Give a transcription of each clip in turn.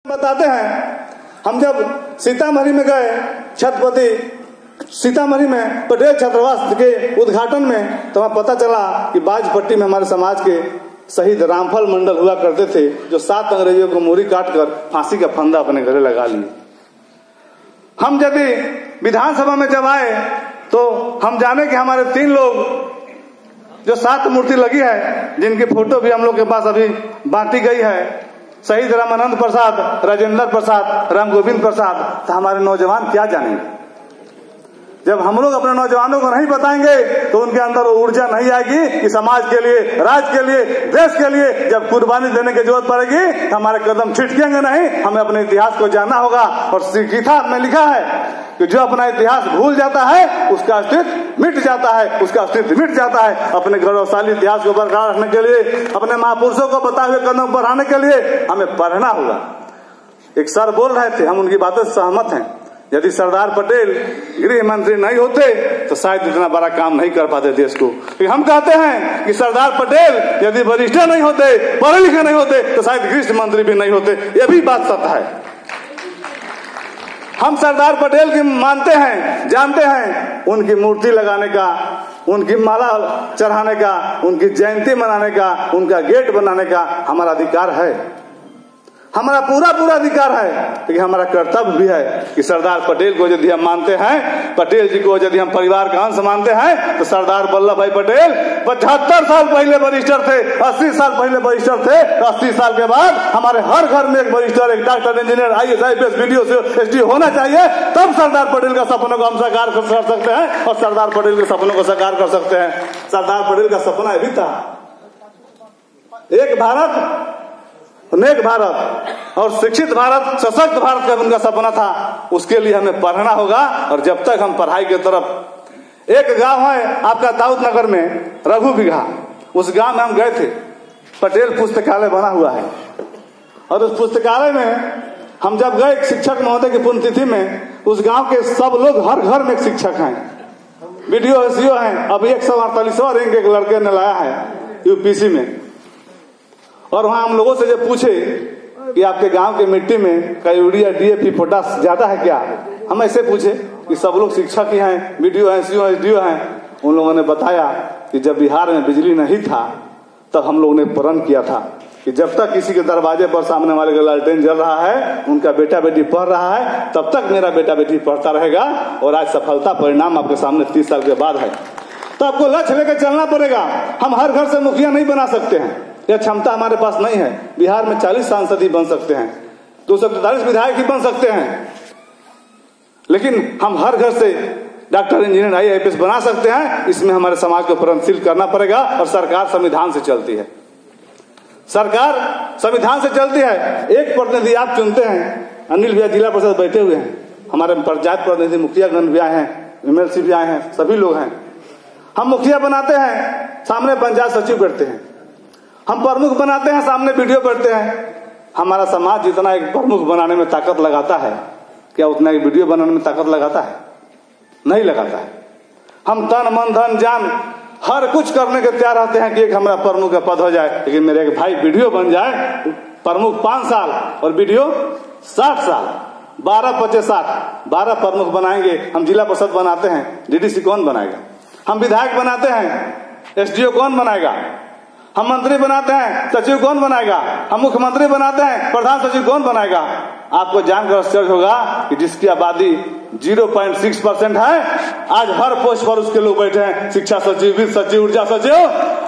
बताते हैं, हम जब सीतामढ़ी में गए, छत्रपति सीतामढ़ी में पटेल छात्रावास के उद्घाटन में, तो हमें पता चला कि बाजपट्टी में हमारे समाज के शहीद रामफल मंडल हुआ करते थे, जो 7 अंग्रेजों को मुहरी काटकर फांसी का फंदा अपने घरे लगा लिए। हम यदि विधानसभा में जब आए तो हम जाने कि हमारे 3 लोग जो 7 मूर्ति लगी है, जिनकी फोटो भी हम लोग के पास अभी बांटी गई है, शहीद रामानंद प्रसाद, राजेंद्र प्रसाद, राम गोविंद प्रसाद। तो हमारे नौजवान क्या जानेंगे? जब हम लोग अपने नौजवानों को नहीं बताएंगे तो उनके अंदर वो ऊर्जा नहीं आएगी कि समाज के लिए, राज्य के लिए, देश के लिए जब कुर्बानी देने की जरूरत पड़ेगी तो हमारे कदम छिटकेंगे नहीं। हमें अपने इतिहास को जानना होगा। और गीता में लिखा है कि जो अपना इतिहास भूल जाता है उसका अस्तित्व मिट जाता है, उसका अस्तित्व मिट जाता है। अपने गौरवशाली इतिहास को बरकरार रखने के लिए, अपने महापुरुषों को बताए हुए कदम बढ़ाने के लिए हमें पढ़ना होगा। एक सर बोल रहे थे, हम उनकी बातों से सहमत हैं, यदि सरदार पटेल गृह मंत्री नहीं होते तो शायद इतना बड़ा काम नहीं कर पाते देश को। हम कहते हैं कि सरदार पटेल यदि वरिष्ठ नहीं होते, पढ़े लिखे नहीं होते, तो शायद गृह मंत्री भी नहीं होते। यह भी बात सत्य है। हम सरदार पटेल की मानते हैं, जानते हैं, उनकी मूर्ति लगाने का, उनकी माला चढ़ाने का, उनकी जयंती मनाने का, उनका गेट बनाने का हमारा अधिकार है, हमारा पूरा अधिकार है। लेकिन हमारा कर्तव्य भी है कि सरदार पटेल को यदि हम मानते हैं, पटेल जी को यदि हम परिवार का अंश मानते हैं, तो सरदार वल्लभ भाई पटेल 75 साल पहले बरिस्टर थे, 80 साल पहले बरिस्टर थे। 80 साल के बाद हमारे हर घर में एक बरिस्टर, एक doctor, engineer, IAS, IPS, BDO, SDO होना चाहिए। तब सरदार पटेल का सपनों को हम साकार कर सकते हैं और सरदार पटेल के सपनों को साकार कर सकते हैं। सरदार पटेल का सपना भी था, एक भारत, नेक भारत और शिक्षित भारत, सशक्त भारत का उनका सपना था। उसके लिए हमें पढ़ना होगा। और जब तक हम पढ़ाई की तरफ, एक गांव है आपका दाऊद नगर में, रघु बिघा, उस गांव में हम गए थे। पटेल पुस्तकालय बना हुआ है और उस पुस्तकालय में हम जब गए शिक्षक महोदय की पुण्यतिथि में, उस गांव के सब लोग, हर घर में एक शिक्षक हैं, BDO, SDO हैं। अब 148वां रैंक एक लड़के ने लाया है UPC में। और वहां हम लोगों से जब पूछे कि आपके गांव के मिट्टी में का यूरिया, DAP, पोटास ज्यादा है क्या, हम ऐसे पूछे कि सब लोग शिक्षक ही हैं, BDO हैं, SDO हैं। उन लोगों ने बताया कि जब बिहार में बिजली नहीं था तब हम लोगों ने प्रण किया था कि जब तक किसी के दरवाजे पर सामने वाले का लालटेन जल रहा है, उनका बेटा बेटी पढ़ रहा है, तब तक मेरा बेटा बेटी पढ़ता रहेगा। और आज सफलता परिणाम आपके सामने 30 साल के बाद है। तो आपको लक्ष्य लेकर चलना पड़ेगा। हम हर घर से मुखिया नहीं बना सकते हैं, यह क्षमता हमारे पास नहीं है। बिहार में 40 सांसद ही बन सकते हैं, 243 विधायक ही बन सकते हैं। लेकिन हम हर घर से डॉक्टर, इंजीनियर, IAS बना सकते हैं। इसमें हमारे समाज को प्रगतिशील करना पड़ेगा। और सरकार संविधान से चलती है, सरकार संविधान से चलती है। एक प्रतिनिधि आप चुनते हैं, अनिल भैया जिला परिषद बैठे हुए हैं, हमारे पंचायत प्रतिनिधि मुखियागण भी आए हैं, MLC भी आए हैं, सभी लोग हैं। हम मुखिया बनाते हैं, सामने पंचायत सचिव बैठते हैं। हम प्रमुख बनाते हैं, सामने BDO बैठते हैं। हमारा समाज जितना एक प्रमुख बनाने में ताकत लगाता है, क्या उतना एक BDO बनाने में ताकत लगाता है? नहीं लगाता है। हम तन मन धन जान हर कुछ करने के तैयार रहते हैं कि एक हमारा प्रमुख का पद हो जाए। लेकिन मेरे एक भाई BDO बन जाए, प्रमुख 5 साल और BDO 60 साल, 12-25-60, 12 प्रमुख बनाएंगे। हम जिला परिषद बनाते हैं, DDC कौन बनाएगा? हम विधायक बनाते हैं, SDO कौन बनाएगा? हम मंत्री बनाते हैं, सचिव कौन बनाएगा? हम मुख्यमंत्री बनाते हैं, प्रधान सचिव कौन बनाएगा? आपको जानकर आश्चर्य होगा कि जिसकी आबादी 0.6% है, आज हर पोस्ट पर उसके लोग बैठे हैं, शिक्षा सचिव, वित्त सचिव, ऊर्जा सचिव।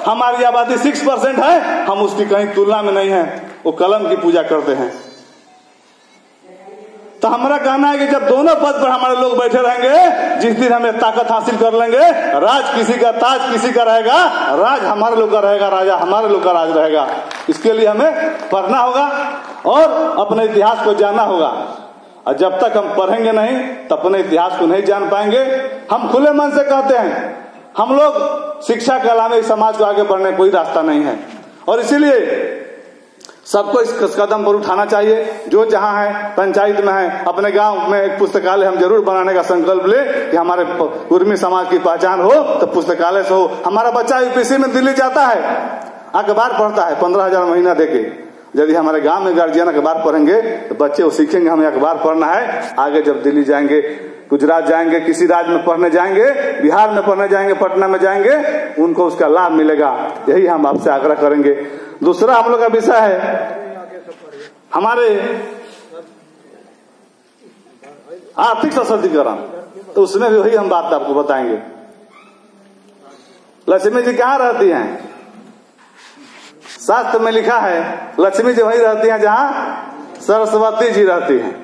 हमारी आबादी 6% है, हम उसकी कहीं तुलना में नहीं है। वो कलम की पूजा करते हैं। तो हमारा कहना है कि जब दोनों पद पर हमारे लोग बैठे रहेंगे, जिस दिन हमें ताकत हासिल कर लेंगे, राज किसी का, ताज किसी का रहेगा, राज हमारे लोग का रहेगा, राजा हमारे लोग का राज रहेगा। इसके लिए हमें पढ़ना होगा और अपने इतिहास को जानना होगा। और जब तक हम पढ़ेंगे नहीं तो अपने इतिहास को नहीं जान पाएंगे। हम खुले मन से कहते हैं, हम लोग शिक्षा के अलावा समाज को आगे बढ़ने कोई रास्ता नहीं है। और इसीलिए सबको इस कदम पर उठाना चाहिए। जो जहां है, पंचायत में है, अपने गांव में एक पुस्तकालय हम जरूर बनाने का संकल्प ले कि हमारे कुर्मी समाज की पहचान हो तो पुस्तकालय से हो। हमारा बच्चा UPC में दिल्ली जाता है, अखबार पढ़ता है 15,000 महीना देके, यदि हमारे गांव में गार्जियन अखबार पढ़ेंगे तो बच्चे वो सीखेंगे हमें अखबार पढ़ना है। आगे जब दिल्ली जाएंगे, गुजरात जाएंगे, किसी राज्य में पढ़ने जाएंगे, बिहार में पढ़ने जाएंगे, पटना में जाएंगे, उनको उसका लाभ मिलेगा। यही हम आपसे आग्रह करेंगे। दूसरा हम लोग का विषय है हमारे आर्थिक सशक्तिकरण, तो उसमें भी वही हम बात आपको बताएंगे। लक्ष्मी जी कहाँ रहती हैं? शास्त्र में लिखा है लक्ष्मी जी वहीं रहती हैं जहाँ सरस्वती जी रहती हैं।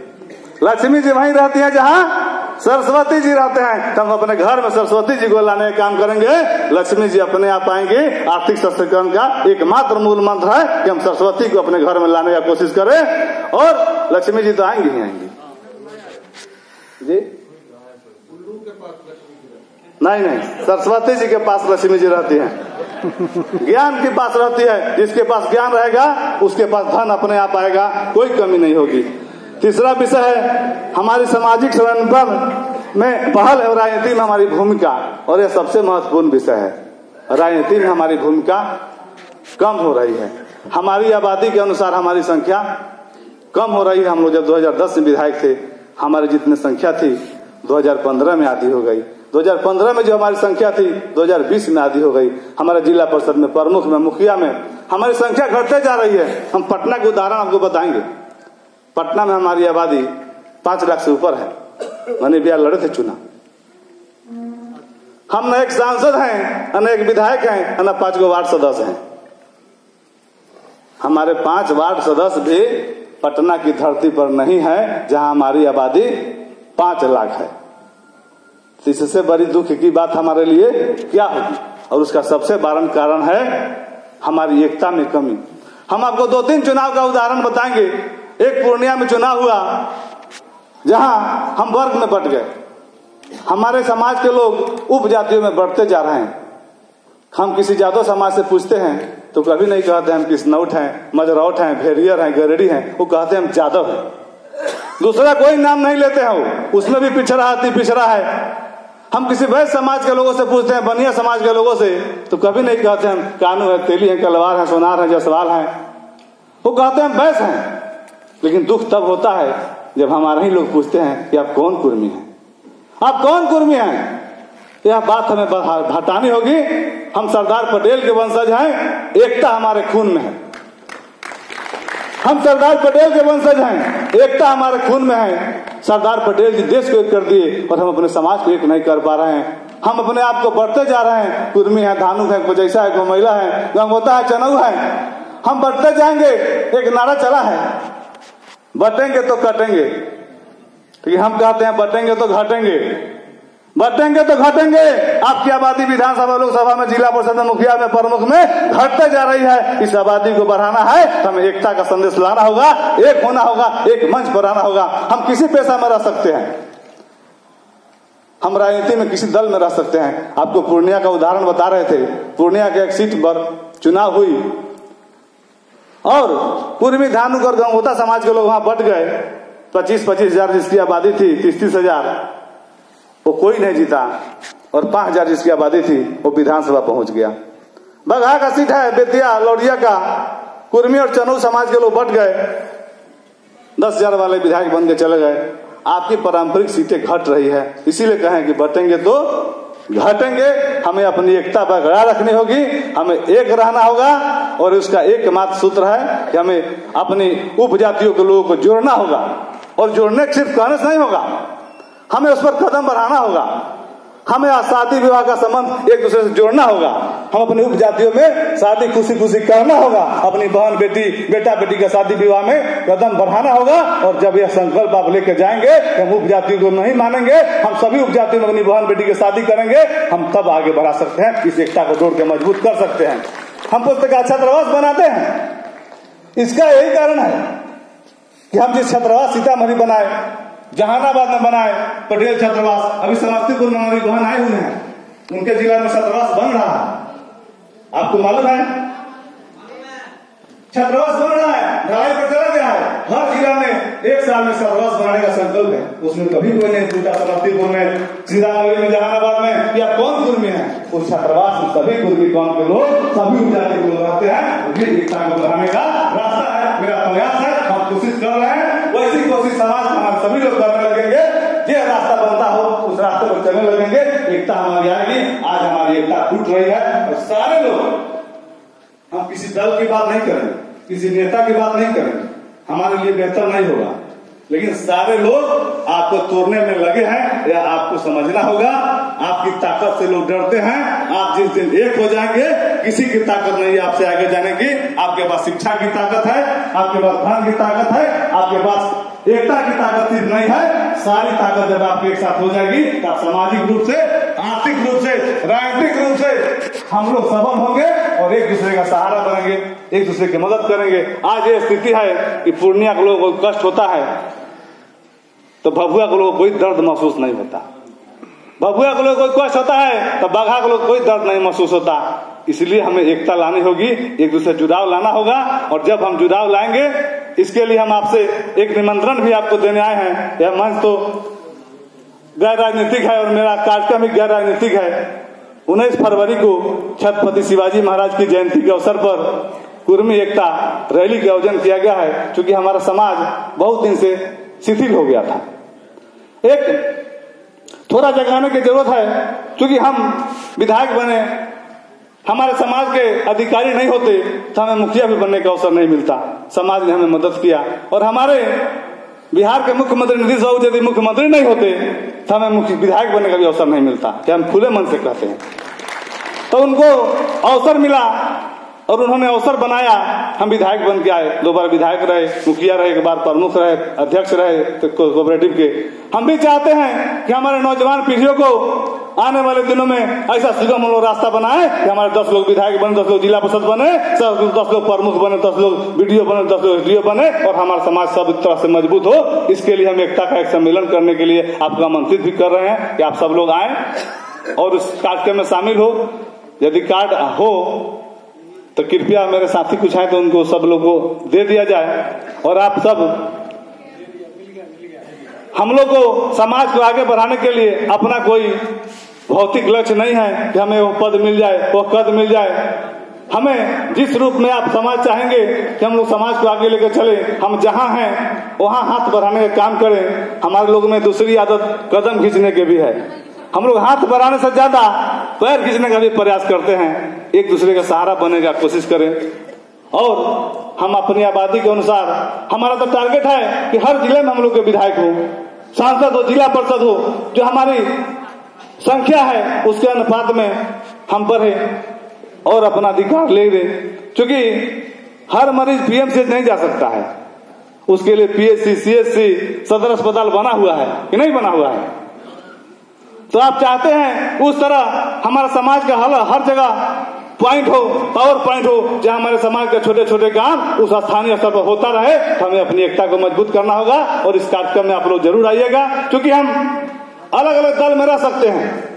लक्ष्मी जी वहीं रहती हैं जहाँ सरस्वती जी रहते हैं। तो हम अपने घर में सरस्वती जी को लाने का काम करेंगे, लक्ष्मी जी अपने आप आएंगे। आर्थिक सशक्तिकरण का एकमात्र मूल मंत्र है कि हम सरस्वती को अपने घर में लाने का कोशिश करें, और लक्ष्मी जी तो आएंगी ही आएंगी जी। नहीं, सरस्वती जी के पास लक्ष्मी जी रहती हैं। ज्ञान के पास रहती है, जिसके पास ज्ञान रहेगा उसके पास धन अपने आप आएगा, कोई कमी नहीं होगी। तीसरा विषय है हमारी सामाजिक संरक्षण में पहल और राजनीति में हमारी भूमिका, और यह सबसे महत्वपूर्ण विषय है। राजनीति में हमारी भूमिका कम हो रही है। हमारी आबादी के अनुसार हमारी संख्या कम हो रही है। हम लोग जब 2010 में विधायक थे, हमारी जितनी संख्या थी 2015 में आधी हो गई। 2015 में जो हमारी संख्या थी 2020 में आधी हो गई। हमारे जिला परिषद में, प्रमुख में, मुखिया में हमारी संख्या घटते जा रही है। हम पटना के उदाहरण आपको बताएंगे। पटना में हमारी आबादी 5 लाख से ऊपर है। मैंने बिहार लड़े थे चुनाव। हम न एक सांसद हैं, न एक विधायक हैं, न 5 वार्ड सदस्य हैं। हमारे 5 वार्ड सदस्य भी पटना की धरती पर नहीं है, जहां हमारी आबादी 5 लाख है। इससे बड़ी दुख की बात हमारे लिए क्या होगी? और उसका सबसे बड़ा कारण है हमारी एकता में कमी। हम आपको 2-3 चुनाव का उदाहरण बताएंगे। एक पूर्णिया में चुनाव हुआ जहां हम वर्ग में बंट गए। हमारे समाज के लोग उप जातियों में बढ़ते जा रहे हैं। हम किसी जादव समाज से पूछते हैं तो कभी नहीं कहते हम किसनौट हैं, मजरौट हैं, भेरियर हैं, गरेड़ी हैं, वो कहते हैं हम जादव हैं। दूसरा कोई नाम नहीं लेते हैं, वो उसमें भी पिछड़ा अति पिछड़ा है। हम किसी वैश्य समाज के लोगों से पूछते हैं, बनिया समाज के लोगों से, तो कभी नहीं कहते हम कानू है, तेली है, कलवार है, सोनार है, जसवाल है। वो कहते हैं वैश्य हैं। लेकिन दुख तब होता है जब हमारे ही लोग पूछते हैं कि आप कौन कुर्मी हैं, आप कौन कुर्मी हैं। यह बात हमें हटानी होगी। हम सरदार पटेल के वंशज हैं, एकता हमारे खून में है। हम सरदार पटेल के वंशज हैं, एकता हमारे खून में है। सरदार पटेल जी देश को एक कर दिए और हम अपने समाज को एक नहीं कर पा रहे हैं। हम अपने आप को बढ़ते जा रहे हैं। कुर्मी है, धानुक है, कोजैसा है, गोमैला है, गंगोता है, चनऊ है। हम बढ़ते जाएंगे। एक नारा चला है, बटेंगे तो कटेंगे। तो हम कहते हैं बटेंगे तो घटेंगे, बटेंगे तो घटेंगे। आपकी आबादी विधानसभा, लोकसभा में, जिला परिषद में, मुखिया में, प्रमुख में घटते जा रही है। इस आबादी को बढ़ाना है तो हमें एकता का संदेश लाना होगा, एक होना होगा, एक मंच पर आना होगा। हम किसी पेशा में रह सकते हैं, हम राजनीति में किसी दल में रह सकते हैं। आपको पूर्णिया का उदाहरण बता रहे थे। पूर्णिया के एक सीट पर चुनाव हुई और कुर्मी, धानुक और गंगोता समाज के लोग वहां बट गए। 25-25 हजार जिसकी आबादी थी, 30-30 हजार, वो कोई नहीं जीता। और 5 हजार जिसकी आबादी थी वो विधानसभा पहुंच गया। बगहा का सीट है, बेतिया लौड़िया का, कुर्मी और चनऊ समाज के लोग बट गए। 10 हजार वाले विधायक बन के चले गए। आपकी पारंपरिक सीटें घट रही है। इसीलिए कहें कि बटेंगे तो घटेंगे। हमें अपनी एकता बरकरार रखनी होगी, हमें एक रहना होगा। और उसका एकमात्र सूत्र है कि हमें अपनी उपजातियों के लोगों को जोड़ना होगा। और जोड़ने सिर्फ कहने से नहीं होगा, हमें उस पर कदम बढ़ाना होगा। हमें शादी विवाह का संबंध एक दूसरे से जोड़ना होगा। हम अपनी उपजातियों में शादी खुशी खुशी करना होगा। अपनी बहन बेटी, बेटा बेटी का शादी विवाह में कदम बढ़ाना होगा। और जब यह संकल्प आप लेकर जाएंगे, हम उपजातियों को नहीं मानेंगे, हम सभी उपजातियों में अपनी बहन बेटी की शादी करेंगे, हम तब आगे बढ़ा सकते हैं। इस एकता को जोड़ के मजबूत कर सकते हैं। हम पुस्तक छात्रावास बनाते हैं, इसका यही कारण है कि हम जिस छात्रावास सीतामढ़ी बनाए, जहानाबाद में बनाए, पटेल छात्रावास, अभी समस्तीपुर में हमारी बहन आए हुए हैं, उनके जिला में छात्रावास बन रहा है। आपको मालूम है छात्रावास बन रहा है, ढलाई पर चला गया है। हर जिला में 1 साल में छात्रावास बनाने का संकल्प है। उसमें कभी कोई नहीं पूछा समस्तीपुर में, सीतामढ़ी में, जहानाबाद में या कौन कुर्मी है। उस छात्रावास में सभी कुर्मी कौम के लोग, सभी उपजाति के लोग रहते हैं। ये एकता को बढ़ाने का रास्ता है, मेरा प्रयास है, हम कोशिश कर रहे हैं। वैसी कोशिश समाज में हम सभी लोग करने लगेंगे। ये रास्ता बनता हो उस रास्ते पर चलने लगेंगे, एकता हमारी आएगी। आज हमारी एकता टूट रही है और सारे लोग, हम किसी दल की बात नहीं करेंगे, किसी नेता की बात नहीं करेंगे, हमारे लिए बेहतर नहीं होगा, लेकिन सारे लोग आपको तोड़ने में लगे हैं। या आपको समझना होगा, आपकी ताकत से लोग डरते हैं। आप जिस दिन एक हो जाएंगे, किसी की ताकत नहीं है आपसे आगे जाने की। आपके पास शिक्षा की ताकत है, आपके पास धन की ताकत है, आपके पास एकता की ताकत सिर्फ नहीं है, सारी ताकत जब आपके एक साथ हो जाएगी तो सामाजिक रूप से, आर्थिक रूप से, राजनीतिक रूप से हम लोग सबल होंगे और एक दूसरे का सहारा बनेंगे, एक दूसरे की मदद करेंगे। आज ये स्थिति है कि पूर्णिया के लोगों को कष्ट होता है तो भभुआ के लोगों को कोई दर्द महसूस नहीं होता। भभुआ के लोगों को कोई कष्ट होता है तो बाघा के लोग कोई दर्द नहीं महसूस होता। इसलिए हमें एकता लानी होगी, एक दूसरे जुड़ाव लाना होगा। और जब हम जुड़ाव लाएंगे, इसके लिए हम आपसे एक निमंत्रण भी आपको देने आए हैं। यह मंच तो गैर राजनीतिक है और मेरा कार्यक्रम भी गैर राजनीतिक है। 19 फरवरी को छत्रपति शिवाजी महाराज की जयंती के अवसर पर कुर्मी एकता रैली का आयोजन किया गया है। क्योंकि हमारा समाज बहुत दिन से शिथिल हो गया था, एक थोड़ा जगाने की जरूरत है। क्योंकि हम विधायक बने, हमारे समाज के अधिकारी नहीं होते तो हमें मुखिया भी बनने का अवसर नहीं मिलता। समाज ने हमें मदद किया और हमारे बिहार के मुख्यमंत्री नीतीश बाबू यदि मुख्यमंत्री नहीं होते तो हमें विधायक बनने का भी अवसर नहीं मिलता, कि हम खुले मन से कहते हैं। तो उनको अवसर मिला और उन्होंने अवसर बनाया, हम विधायक बन के आए। 2 बार विधायक रहे, मुखिया रहे, 1 बार प्रमुख रहे, अध्यक्ष रहे तो कोऑपरेटिव के। हम भी चाहते हैं कि हमारे नौजवान पीढ़ियों को आने वाले दिनों में ऐसा सुगम हम लोग रास्ता बनाए कि हमारे 10 लोग विधायक बने, 10 लोग जिला परिषद बने, 10 लोग प्रमुख बने, 10 लोग बीडीओ बने, 10 लोग एसडीओ बने और हमारा समाज सब तरह से मजबूत हो। इसके लिए हम एकता का एक सम्मेलन करने के लिए आपको आमंत्रित भी कर रहे हैं कि आप सब लोग आए और उस कार्यक्रम में शामिल हो। यदि कार्ड हो तो कृपया मेरे साथी कुछ हैं तो उनको सब लोगों को दे दिया जाए। और आप सब, हम लोग को समाज को आगे बढ़ाने के लिए अपना कोई भौतिक लक्ष्य नहीं है कि हमें वो पद मिल जाए, वो कद मिल जाए। हमें जिस रूप में आप समाज चाहेंगे कि हम लोग समाज को आगे लेकर चले, हम जहां हैं वहां हाथ बढ़ाने का काम करें। हमारे लोग में दूसरी आदत कदम खींचने के भी है। हम लोग हाथ बढ़ाने से ज्यादा पैर खींचने का भी प्रयास करते हैं। एक दूसरे का सहारा बनने का कोशिश करें और हम अपनी आबादी के अनुसार, हमारा तो टारगेट है कि हर जिले में हम लोग के विधायक हो, सांसद हो, जिला परिषद हो। जो हमारी संख्या है उसके अनुपात में हम बढ़े और अपना अधिकार ले दे। क्योंकि हर मरीज पीएमसी नहीं जा सकता है, उसके लिए पीएचसी, सीएचसी, सदर अस्पताल बना हुआ है कि नहीं बना हुआ है। तो आप चाहते हैं उस तरह हमारा समाज का हर जगह पॉइंट हो, पावर पॉइंट हो, जहां हमारे समाज के छोटे छोटे काम उस स्थानीय स्तर पर होता रहे। तो हमें अपनी एकता को मजबूत करना होगा और इस कार्यक्रम में आप लोग जरूर आइएगा। क्योंकि हम अलग अलग दल में रह सकते हैं,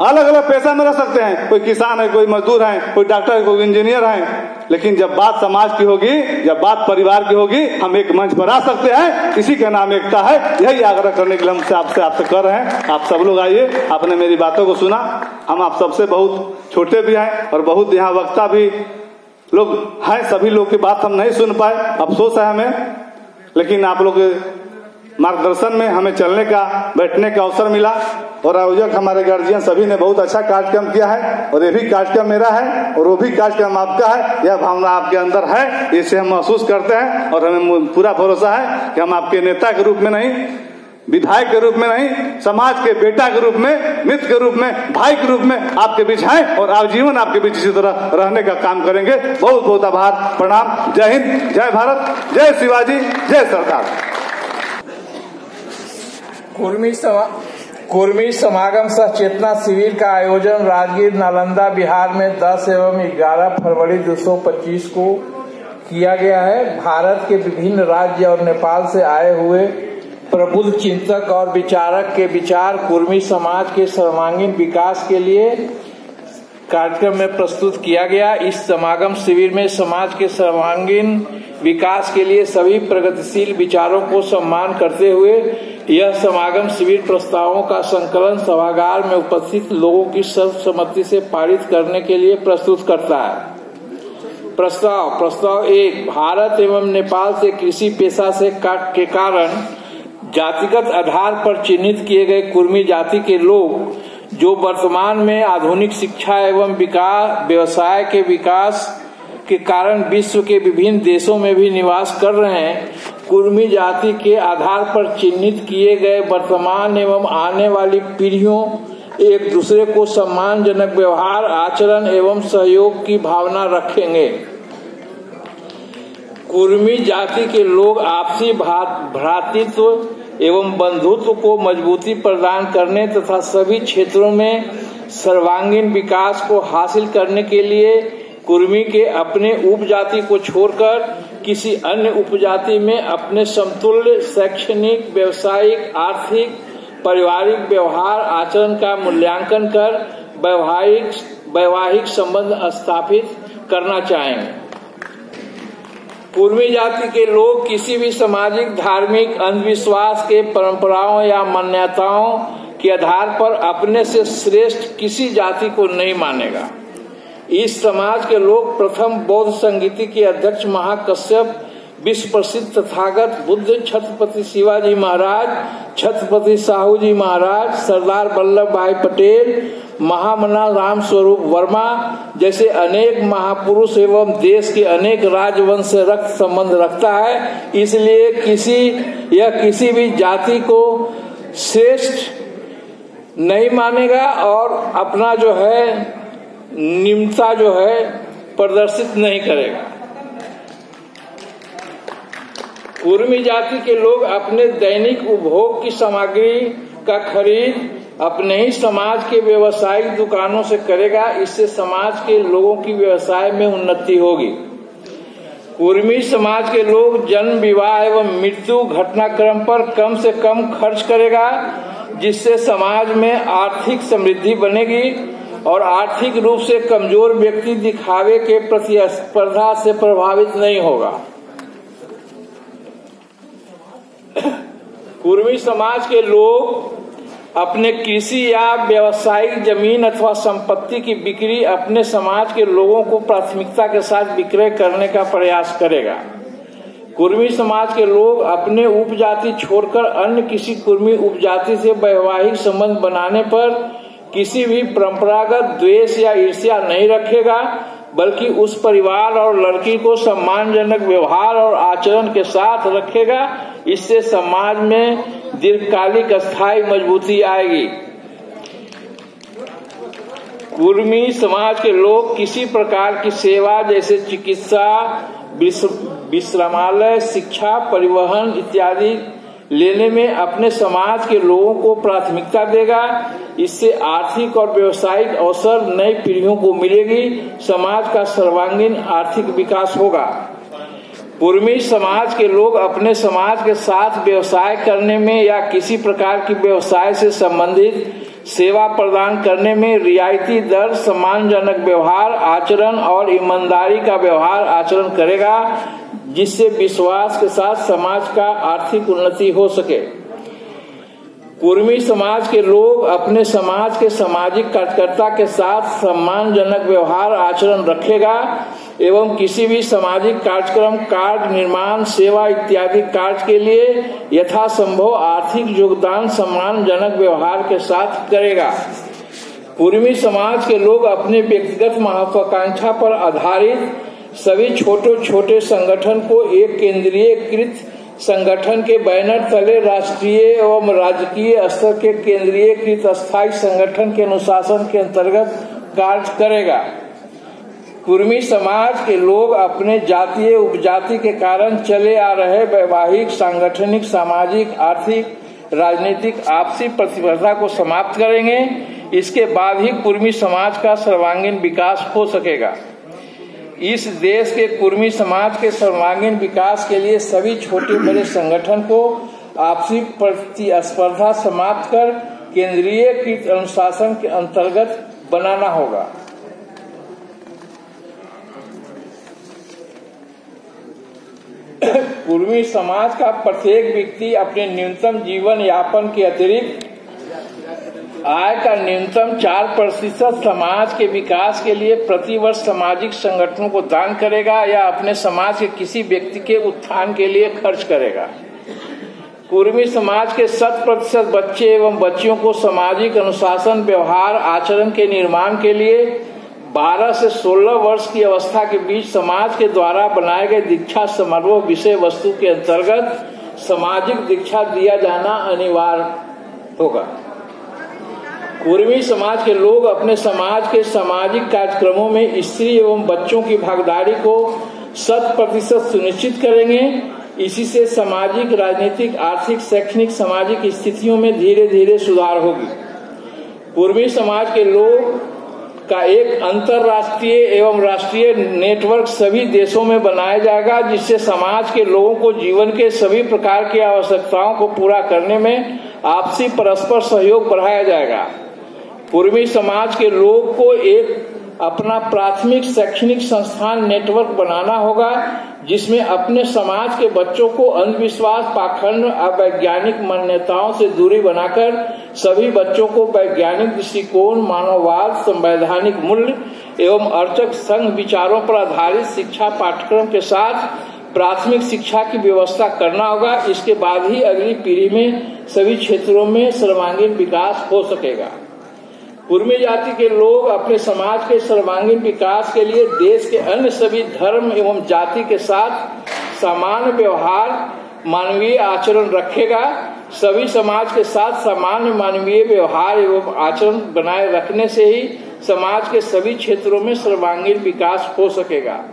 अलग अलग पेशा में रह सकते हैं, कोई किसान है, कोई मजदूर है, कोई डॉक्टर है, कोई इंजीनियर है, लेकिन जब बात समाज की होगी, जब बात परिवार की होगी, हम एक मंच पर आ सकते हैं। इसी का नाम एकता है। यही आग्रह करने के लिए हम आपसे कर रहे हैं। आप सब लोग आइए। आपने मेरी बातों को सुना, हम आप सबसे बहुत छोटे भी हैं और बहुत यहाँ वक्ता भी लोग हैं। सभी लोग की बात हम नहीं सुन पाए, अफसोस है हमें, लेकिन आप लोग मार्गदर्शन में हमें चलने का, बैठने का अवसर मिला। और आयोजक हमारे गार्जियन सभी ने बहुत अच्छा कार्यक्रम किया है और ये भी कार्यक्रम मेरा है और वो भी कार्यक्रम आपका है। यह भावना आपके अंदर है, इसे हम महसूस करते हैं और हमें पूरा भरोसा है कि हम आपके नेता के रूप में नहीं, विधायक के रूप में नहीं, समाज के बेटा के रूप में, मित्र के रूप में, भाई के रूप में आपके बीच हैं और आजीवन आपके बीच इसी तरह रहने का काम करेंगे। बहुत बहुत आभार, प्रणाम। जय हिंद, जय भारत, जय शिवाजी, जय सरकार। कुर्मी समागम सह चेतना शिविर का आयोजन राजगीर, नालंदा, बिहार में 10 एवं 11 फरवरी 2025 को किया गया है। भारत के विभिन्न राज्य और नेपाल से आए हुए प्रबुद्ध चिंतक और विचारक के विचार कुर्मी समाज के सर्वांगीण विकास के लिए कार्यक्रम में प्रस्तुत किया गया। इस समागम शिविर में समाज के सर्वांगीण विकास के लिए सभी प्रगतिशील विचारों को सम्मान करते हुए यह समागम शिविर प्रस्तावों का संकलन सभागार में उपस्थित लोगों की सर्वसम्मति से पारित करने के लिए प्रस्तुत करता है। प्रस्ताव 1। भारत एवं नेपाल से कृषि पेशा के कारण जातिगत आधार पर चिन्हित किए गए कुर्मी जाति के लोग जो वर्तमान में आधुनिक शिक्षा एवं व्यवसाय के विकास के कारण विश्व के विभिन्न देशों में भी निवास कर रहे हैं, कुर्मी जाति के आधार पर चिन्हित किए गए वर्तमान एवं आने वाली पीढ़ियों एक दूसरे को सम्मानजनक व्यवहार, आचरण एवं सहयोग की भावना रखेंगे। कुर्मी जाति के लोग आपसी भ्रातृत्व एवं बंधुत्व को मजबूती प्रदान करने तथा सभी क्षेत्रों में सर्वांगीण विकास को हासिल करने के लिए कुर्मी के अपने उपजाति को छोड़कर किसी अन्य उपजाति में अपने समतुल्य शैक्षणिक, व्यावसायिक, आर्थिक, पारिवारिक व्यवहार आचरण का मूल्यांकन कर वैवाहिक संबंध स्थापित करना चाहेंगे। कुर्मी जाति के लोग किसी भी सामाजिक, धार्मिक, अंधविश्वास के परंपराओं या मान्यताओं के आधार पर अपने से श्रेष्ठ किसी जाति को नहीं मानेगा। इस समाज के लोग प्रथम बौद्ध संगीति के अध्यक्ष महाकश्यप, विश्व प्रसिद्ध तथागत बुद्ध, छत्रपति शिवाजी महाराज, छत्रपति साहू जी महाराज, सरदार वल्लभ भाई पटेल, महामना राम स्वरूप वर्मा जैसे अनेक महापुरुष एवं देश के अनेक राजवंश से रक्त संबंध रखता है। इसलिए किसी भी जाति को श्रेष्ठ नहीं मानेगा और अपना जो है निम्नता जो है प्रदर्शित नहीं करेगा। कुर्मी जाति के लोग अपने दैनिक उपभोग की सामग्री का खरीद अपने ही समाज के व्यवसायिक दुकानों से करेगा। इससे समाज के लोगों की व्यवसाय में उन्नति होगी। कुर्मी समाज के लोग जन्म, विवाह एवं मृत्यु घटनाक्रम पर कम से कम खर्च करेगा, जिससे समाज में आर्थिक समृद्धि बनेगी और आर्थिक रूप से कमजोर व्यक्ति दिखावे के प्रतिस्पर्धा से प्रभावित नहीं होगा। कुर्मी समाज के लोग अपने कृषि या व्यवसायिक जमीन अथवा संपत्ति की बिक्री अपने समाज के लोगों को प्राथमिकता के साथ विक्रय करने का प्रयास करेगा। कुर्मी समाज के लोग अपने उपजाति छोड़कर अन्य किसी कुर्मी उपजाति से वैवाहिक संबंध बनाने पर किसी भी परंपरागत द्वेष या ईर्ष्या नहीं रखेगा, बल्कि उस परिवार और लड़की को सम्मानजनक व्यवहार और आचरण के साथ रखेगा। इससे समाज में दीर्घकालिक स्थायी मजबूती आएगी। कुर्मी समाज के लोग किसी प्रकार की सेवा जैसे चिकित्सा, विश्रामालय, शिक्षा, परिवहन इत्यादि लेने में अपने समाज के लोगों को प्राथमिकता देगा। इससे आर्थिक और व्यवसायिक अवसर नई पीढ़ियों को मिलेगी, समाज का सर्वांगीण आर्थिक विकास होगा। कुर्मी समाज के लोग अपने समाज के साथ व्यवसाय करने में या किसी प्रकार की व्यवसाय से संबंधित सेवा प्रदान करने में रियायती दर, सम्मानजनक व्यवहार आचरण और ईमानदारी का व्यवहार आचरण करेगा, जिससे विश्वास के साथ समाज का आर्थिक उन्नति हो सके। कुर्मी समाज के लोग अपने समाज के सामाजिक कार्यकर्ता के साथ सम्मानजनक व्यवहार आचरण रखेगा एवं किसी भी सामाजिक कार्यक्रम, कार्य निर्माण, सेवा इत्यादि कार्य के लिए यथासंभव आर्थिक योगदान सम्मानजनक व्यवहार के साथ करेगा। कुर्मी समाज के लोग अपने व्यक्तिगत महत्वाकांक्षा पर आधारित सभी छोटे संगठन को एक केंद्रीयकृत संगठन के बैनर तले राष्ट्रीय एवं राजकीय स्तर के केंद्रीयकृत अस्थायी संगठन के अनुशासन के अंतर्गत कार्य करेगा। कुर्मी समाज के लोग अपने जातीय उपजाति के कारण चले आ रहे वैवाहिक, सांगठनिक, सामाजिक, आर्थिक, राजनीतिक आपसी प्रतिस्पर्धा को समाप्त करेंगे। इसके बाद ही कुर्मी समाज का सर्वांगीण विकास हो सकेगा। इस देश के कुर्मी समाज के सर्वांगीण विकास के लिए सभी छोटे बड़े संगठन को आपसी प्रतिस्पर्धा समाप्त कर केंद्रीयकृत अनुशासन के अंतर्गत बनाना होगा। कुर्मी समाज का प्रत्येक व्यक्ति अपने न्यूनतम जीवन यापन के अतिरिक्त आय का न्यूनतम 4% समाज के विकास के लिए प्रतिवर्ष सामाजिक संगठनों को दान करेगा या अपने समाज के किसी व्यक्ति के उत्थान के लिए खर्च करेगा। कुर्मी समाज के 100% बच्चे एवं बच्चियों को सामाजिक अनुशासन, व्यवहार, आचरण के निर्माण के लिए 12 से 16 वर्ष की अवस्था के बीच समाज के द्वारा बनाए गए दीक्षा समारोह विषय वस्तु के अंतर्गत सामाजिक दीक्षा दिया जाना अनिवार्य होगा। कुर्मी समाज के लोग अपने समाज के सामाजिक कार्यक्रमों में स्त्री एवं बच्चों की भागीदारी को 100% सुनिश्चित करेंगे। इसी से सामाजिक, राजनीतिक, आर्थिक, शैक्षणिक, सामाजिक स्थितियों में धीरे धीरे सुधार होगी। कुर्मी समाज के लोग का एक अंतर्राष्ट्रीय एवं राष्ट्रीय नेटवर्क सभी देशों में बनाया जाएगा, जिससे समाज के लोगों को जीवन के सभी प्रकार की आवश्यकताओं को पूरा करने में आपसी परस्पर सहयोग बढ़ाया जाएगा। कुर्मी समाज के लोग को एक अपना प्राथमिक शैक्षणिक संस्थान नेटवर्क बनाना होगा, जिसमें अपने समाज के बच्चों को अंधविश्वास, पाखंड, अवैज्ञानिक मान्यताओं से दूरी बनाकर सभी बच्चों को वैज्ञानिक दृष्टिकोण, मानववाद, संवैधानिक मूल्य एवं अर्चक संघ विचारों पर आधारित शिक्षा पाठ्यक्रम के साथ प्राथमिक शिक्षा की व्यवस्था करना होगा। इसके बाद ही अगली पीढ़ी में सभी क्षेत्रों में सर्वांगीण विकास हो सकेगा। कुर्मी जाति के लोग अपने समाज के सर्वांगीण विकास के लिए देश के अन्य सभी धर्म एवं जाति के साथ सामान्य व्यवहार, मानवीय आचरण रखेगा। सभी समाज के साथ सामान्य मानवीय व्यवहार एवं आचरण बनाए रखने से ही समाज के सभी क्षेत्रों में सर्वांगीण विकास हो सकेगा।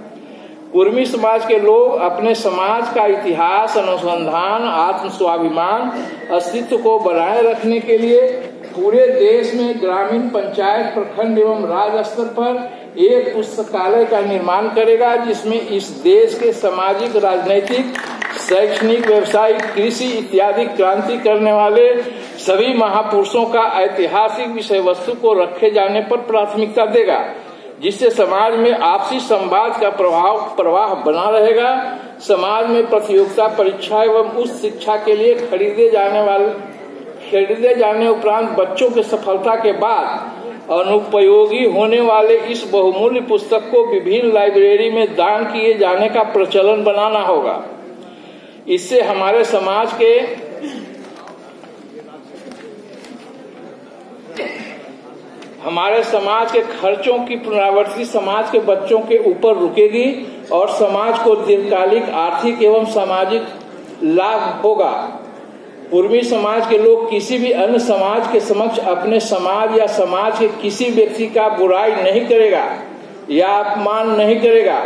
कुर्मी समाज के लोग अपने समाज का इतिहास, अनुसंधान, आत्म स्वाभिमान, अस्तित्व को बनाए रखने के लिए पूरे देश में ग्रामीण, पंचायत, प्रखंड एवं राज्य स्तर पर एक पुस्तकालय का निर्माण करेगा, जिसमें इस देश के सामाजिक, राजनीतिक, शैक्षणिक, व्यावसायिक, कृषि इत्यादि क्रांति करने वाले सभी महापुरुषों का ऐतिहासिक विषय वस्तु को रखे जाने पर प्राथमिकता देगा, जिससे समाज में आपसी संवाद का प्रवाह बना रहेगा। समाज में प्रतियोगिता परीक्षा एवं उच्च शिक्षा के लिए खरीदे जाने उपरांत बच्चों की सफलता के बाद अनुपयोगी होने वाले इस बहुमूल्य पुस्तक को विभिन्न लाइब्रेरी में दान किए जाने का प्रचलन बनाना होगा। इससे हमारे समाज के खर्चों की पुनरावृत्ति समाज के बच्चों के ऊपर रुकेगी और समाज को दीर्घकालिक आर्थिक एवं सामाजिक लाभ होगा। कुर्मी समाज के लोग किसी भी अन्य समाज के समक्ष अपने समाज या समाज के किसी व्यक्ति का बुराई नहीं करेगा या अपमान नहीं करेगा।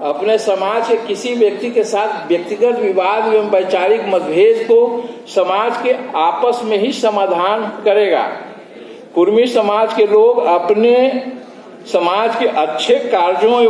अपने समाज के किसी व्यक्ति के साथ व्यक्तिगत विवाद एवं वैचारिक मतभेद को समाज के आपस में ही समाधान करेगा। कुर्मी समाज के लोग अपने समाज के अच्छे कार्यों